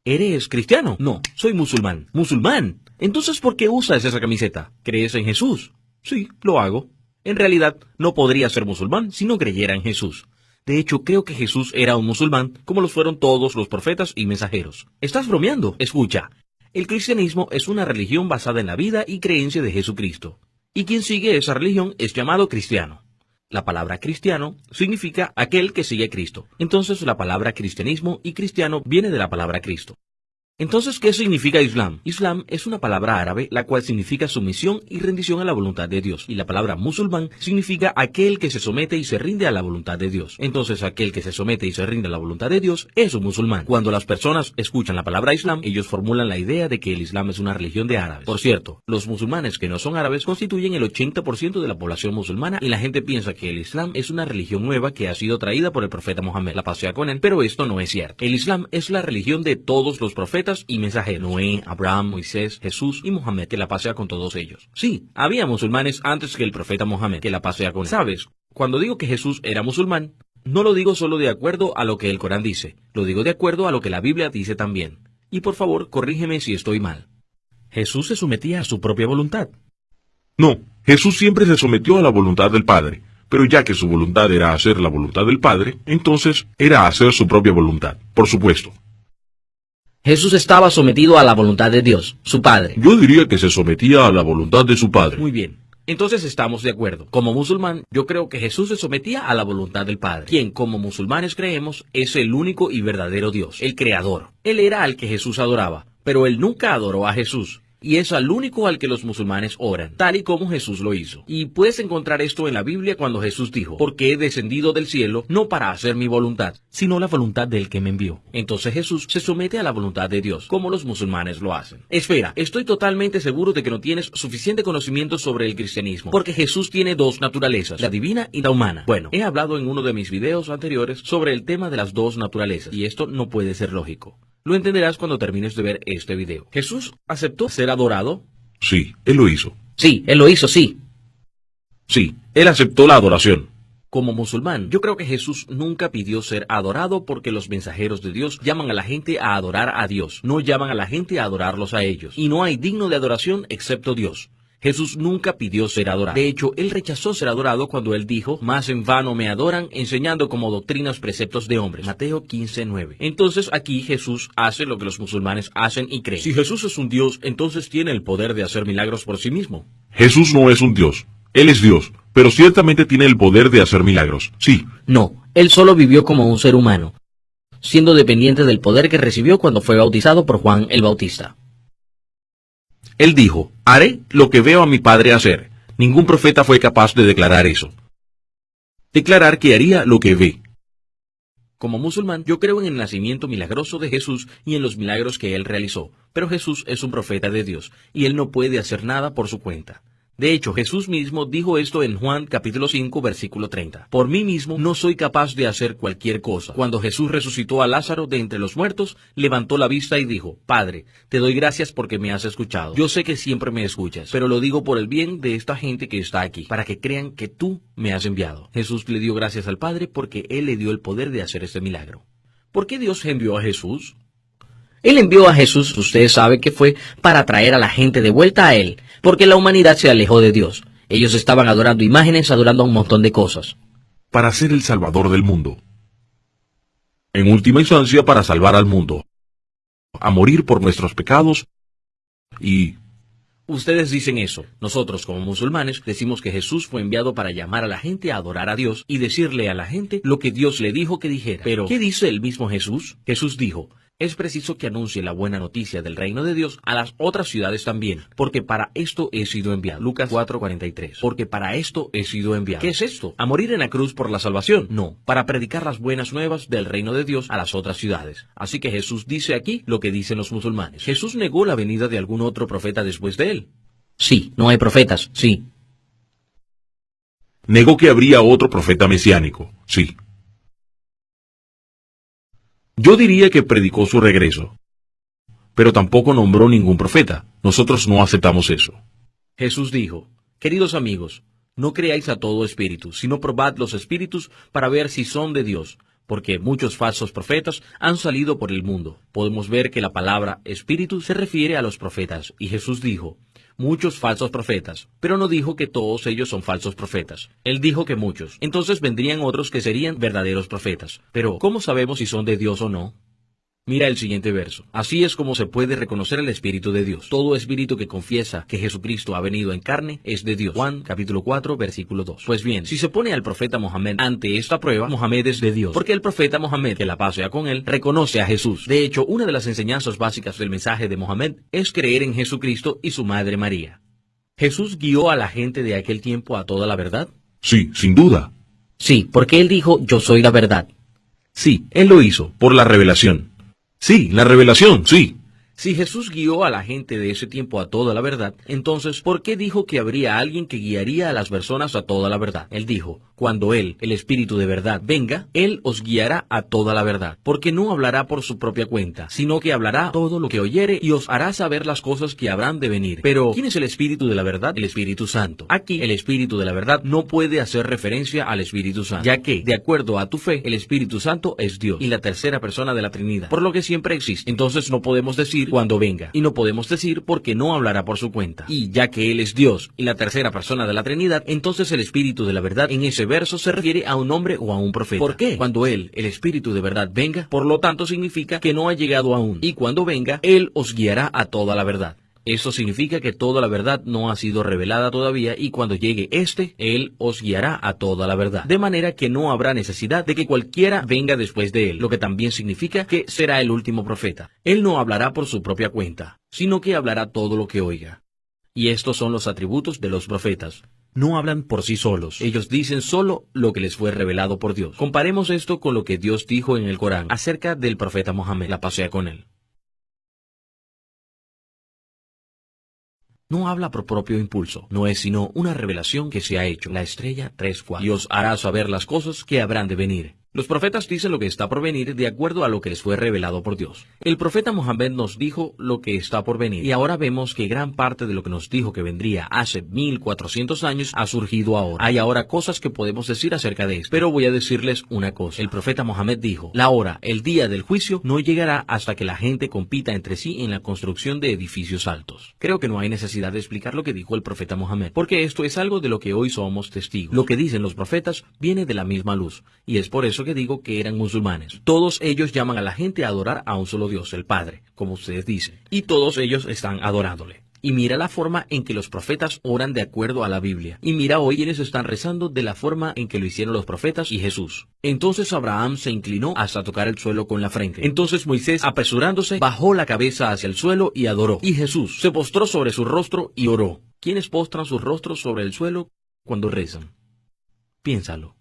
¿Eres cristiano? No, soy musulmán. ¿Musulmán? Entonces, ¿por qué usas esa camiseta? ¿Crees en Jesús? Sí, lo hago. En realidad, no podría ser musulmán si no creyera en Jesús. De hecho, creo que Jesús era un musulmán, como lo fueron todos los profetas y mensajeros. ¿Estás bromeando? Escucha. El cristianismo es una religión basada en la vida y creencia de Jesucristo. Y quien sigue esa religión es llamado cristiano. La palabra cristiano significa aquel que sigue a Cristo. Entonces la palabra cristianismo y cristiano viene de la palabra Cristo. Entonces, ¿qué significa Islam? Islam es una palabra árabe, la cual significa sumisión y rendición a la voluntad de Dios. Y la palabra musulmán significa aquel que se somete y se rinde a la voluntad de Dios. Entonces, aquel que se somete y se rinde a la voluntad de Dios es un musulmán. Cuando las personas escuchan la palabra Islam, ellos formulan la idea de que el Islam es una religión de árabes. Por cierto, los musulmanes que no son árabes constituyen el 80% de la población musulmana y la gente piensa que el Islam es una religión nueva que ha sido traída por el profeta Mohammed, la paz sea con él, pero esto no es cierto. El Islam es la religión de todos los profetas y mensajeros: Noé, Abraham, Moisés, Jesús y Mohammed, que la paz sea con todos ellos. Sí, había musulmanes antes que el profeta Mohammed, que la paz sea con él. ¿Sabes? Cuando digo que Jesús era musulmán, no lo digo solo de acuerdo a lo que el Corán dice, lo digo de acuerdo a lo que la Biblia dice también. Y por favor, corrígeme si estoy mal. ¿Jesús se sometía a su propia voluntad? No, Jesús siempre se sometió a la voluntad del Padre, pero ya que su voluntad era hacer la voluntad del Padre, entonces era hacer su propia voluntad, por supuesto. Jesús estaba sometido a la voluntad de Dios, su Padre. Yo diría que se sometía a la voluntad de su Padre. Muy bien. Entonces estamos de acuerdo. Como musulmán, yo creo que Jesús se sometía a la voluntad del Padre, quien como musulmanes creemos es el único y verdadero Dios, el Creador. Él era al que Jesús adoraba, pero él nunca adoró a Jesús. Y es al único al que los musulmanes oran, tal y como Jesús lo hizo. Y puedes encontrar esto en la Biblia cuando Jesús dijo: porque he descendido del cielo no para hacer mi voluntad, sino la voluntad del que me envió. Entonces Jesús se somete a la voluntad de Dios, como los musulmanes lo hacen. Espera, estoy totalmente seguro de que no tienes suficiente conocimiento sobre el cristianismo, porque Jesús tiene dos naturalezas, la divina y la humana. Bueno, he hablado en uno de mis videos anteriores sobre el tema de las dos naturalezas, y esto no puede ser lógico. Lo entenderás cuando termines de ver este video. ¿Jesús aceptó ser adorado? Sí, él lo hizo. Sí, él lo hizo, sí. Sí, él aceptó la adoración. Como musulmán, yo creo que Jesús nunca pidió ser adorado porque los mensajeros de Dios llaman a la gente a adorar a Dios, no llaman a la gente a adorarlos a ellos. Y no hay digno de adoración excepto Dios. Jesús nunca pidió ser adorado. De hecho, él rechazó ser adorado cuando él dijo: más en vano me adoran, enseñando como doctrinas preceptos de hombres. Mateo 15:9. Entonces aquí Jesús hace lo que los musulmanes hacen y creen. Si Jesús es un Dios, entonces tiene el poder de hacer milagros por sí mismo. Jesús no es un Dios. Él es Dios, pero ciertamente tiene el poder de hacer milagros. Sí. No, él solo vivió como un ser humano, siendo dependiente del poder que recibió cuando fue bautizado por Juan el Bautista. Él dijo: haré lo que veo a mi Padre hacer. Ningún profeta fue capaz de declarar eso. Declarar que haría lo que ve. Como musulmán, yo creo en el nacimiento milagroso de Jesús y en los milagros que él realizó. Pero Jesús es un profeta de Dios, y él no puede hacer nada por su cuenta. De hecho, Jesús mismo dijo esto en Juan capítulo 5, versículo 30. Por mí mismo no soy capaz de hacer cualquier cosa. Cuando Jesús resucitó a Lázaro de entre los muertos, levantó la vista y dijo: Padre, te doy gracias porque me has escuchado. Yo sé que siempre me escuchas, pero lo digo por el bien de esta gente que está aquí, para que crean que tú me has enviado. Jesús le dio gracias al Padre porque Él le dio el poder de hacer este milagro. ¿Por qué Dios envió a Jesús? Él envió a Jesús, usted sabe que fue para traer a la gente de vuelta a Él, porque la humanidad se alejó de Dios. Ellos estaban adorando imágenes, adorando un montón de cosas. Para ser el Salvador del mundo. En última instancia, para salvar al mundo. A morir por nuestros pecados y... Ustedes dicen eso. Nosotros, como musulmanes, decimos que Jesús fue enviado para llamar a la gente a adorar a Dios y decirle a la gente lo que Dios le dijo que dijera. Pero, ¿qué dice el mismo Jesús? Jesús dijo: es preciso que anuncie la buena noticia del reino de Dios a las otras ciudades también, porque para esto he sido enviado. Lucas 4:43. Porque para esto he sido enviado. ¿Qué es esto? ¿A morir en la cruz por la salvación? No, para predicar las buenas nuevas del reino de Dios a las otras ciudades. Así que Jesús dice aquí lo que dicen los musulmanes. ¿Jesús negó la venida de algún otro profeta después de él? Sí, no hay profetas, sí. Negó que habría otro profeta mesiánico, sí. Yo diría que predicó su regreso, pero tampoco nombró ningún profeta. Nosotros no aceptamos eso. Jesús dijo: queridos amigos, no creáis a todo espíritu, sino probad los espíritus para ver si son de Dios, porque muchos falsos profetas han salido por el mundo. Podemos ver que la palabra espíritu se refiere a los profetas, y Jesús dijo, muchos falsos profetas, pero no dijo que todos ellos son falsos profetas. Él dijo que muchos. Entonces vendrían otros que serían verdaderos profetas. Pero, ¿cómo sabemos si son de Dios o no? Mira el siguiente verso. Así es como se puede reconocer el Espíritu de Dios. Todo espíritu que confiesa que Jesucristo ha venido en carne es de Dios. Juan capítulo 4 versículo 2. Pues bien, si se pone al profeta Mohammed ante esta prueba, Mohammed es de Dios, porque el profeta Mohammed, que la paz sea con él, reconoce a Jesús. De hecho, una de las enseñanzas básicas del mensaje de Mohammed es creer en Jesucristo y su madre María. ¿Jesús guió a la gente de aquel tiempo a toda la verdad? Sí, sin duda. Sí, porque él dijo, yo soy la verdad. Sí, él lo hizo, por la revelación. Sí, la revelación, sí. Si Jesús guió a la gente de ese tiempo a toda la verdad, entonces, ¿por qué dijo que habría alguien que guiaría a las personas a toda la verdad? Él dijo, cuando Él, el Espíritu de verdad, venga, Él os guiará a toda la verdad, porque no hablará por su propia cuenta, sino que hablará todo lo que oyere y os hará saber las cosas que habrán de venir. Pero, ¿quién es el Espíritu de la verdad? El Espíritu Santo. Aquí, el Espíritu de la verdad no puede hacer referencia al Espíritu Santo, ya que, de acuerdo a tu fe, el Espíritu Santo es Dios y la tercera persona de la Trinidad, por lo que siempre existe. Entonces no podemos decir cuando venga, y no podemos decir porque no hablará por su cuenta. Y ya que Él es Dios y la tercera persona de la Trinidad, entonces el Espíritu de la verdad en ese verso se refiere a un hombre o a un profeta. ¿Por qué? Cuando Él, el Espíritu de verdad, venga, por lo tanto significa que no ha llegado aún, y cuando venga, Él os guiará a toda la verdad. Eso significa que toda la verdad no ha sido revelada todavía y cuando llegue Él os guiará a toda la verdad. De manera que no habrá necesidad de que cualquiera venga después de Él, lo que también significa que será el último profeta. Él no hablará por su propia cuenta, sino que hablará todo lo que oiga. Y estos son los atributos de los profetas. No hablan por sí solos, ellos dicen solo lo que les fue revelado por Dios. Comparemos esto con lo que Dios dijo en el Corán acerca del profeta Mohammed, la paz sea con él. No habla por propio impulso, no es sino una revelación que se ha hecho, la estrella 3-4, y os hará saber las cosas que habrán de venir. Los profetas dicen lo que está por venir de acuerdo a lo que les fue revelado por Dios. El profeta Mohammed nos dijo lo que está por venir, y ahora vemos que gran parte de lo que nos dijo que vendría hace 1400 años ha surgido ahora. Hay ahora cosas que podemos decir acerca de esto, pero voy a decirles una cosa. El profeta Mohammed dijo, la hora, el día del juicio, no llegará hasta que la gente compita entre sí en la construcción de edificios altos. Creo que no hay necesidad de explicar lo que dijo el profeta Mohammed, porque esto es algo de lo que hoy somos testigos. Lo que dicen los profetas viene de la misma luz, y es por eso que digo que eran musulmanes. Todos ellos llaman a la gente a adorar a un solo Dios, el Padre, como ustedes dicen, y todos ellos están adorándole. Y mira la forma en que los profetas oran de acuerdo a la Biblia. Y mira hoy quienes están rezando de la forma en que lo hicieron los profetas y Jesús. Entonces Abraham se inclinó hasta tocar el suelo con la frente. Entonces Moisés, apresurándose, bajó la cabeza hacia el suelo y adoró. Y Jesús se postró sobre su rostro y oró. ¿Quiénes postran sus rostros sobre el suelo cuando rezan? Piénsalo.